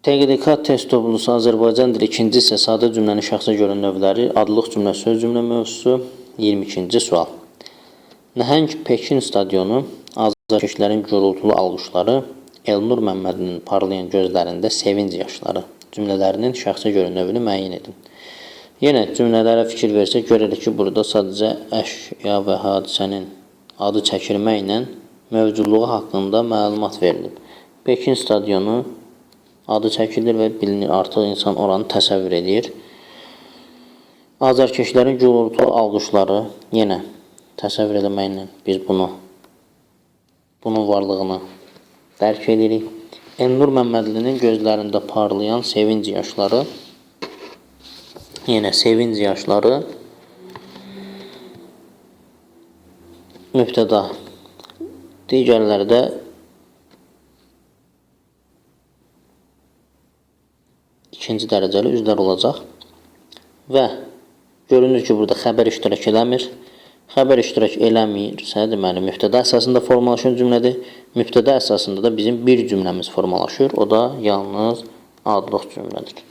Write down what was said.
TQDK test toplusu Azərbaycan dili 2-ci hissə sadə cümlənin şəxsə görə növləri, adlıq cümlə, söz cümlə mövzusu. 22-ci sual. Nəhəng Pekin stadionu, azarkeşlərin gürültülü alqışları, Elnur Məmmədinin parlayan gözlərində sevinc yaşları cümlələrinin şəxsə görə növünü müəyyən edin. Yenə cümlələrə fikir versək, görürük ki, burada sadəcə əşya və hadisənin adı çəkilməklə mövcudluğu haqqında məlumat verilib. Pekin stadionu adı çəkilir və bilinir, artıq insan oranı təsəvvür edir. Azarkeşlərin gürültülü alqışları, yenə təsəvvür edilməklə biz bunun varlığını dərk edirik. Elnur Məmmədlinin gözlərində parlayan sevinc yaşları, yenə sevinc yaşları, mübtəda, digərləri də ikinci dərəcəli üzlər olacaq və görünür ki, burada xəbər iştirak eləmir. Xəbər iştirak eləmirsə, deməli, mübtəda əsasında formalaşan cümlədir. Mübtəda əsasında da bizim bir cümləmiz formalaşır. O da yalnız adlıq cümlədir.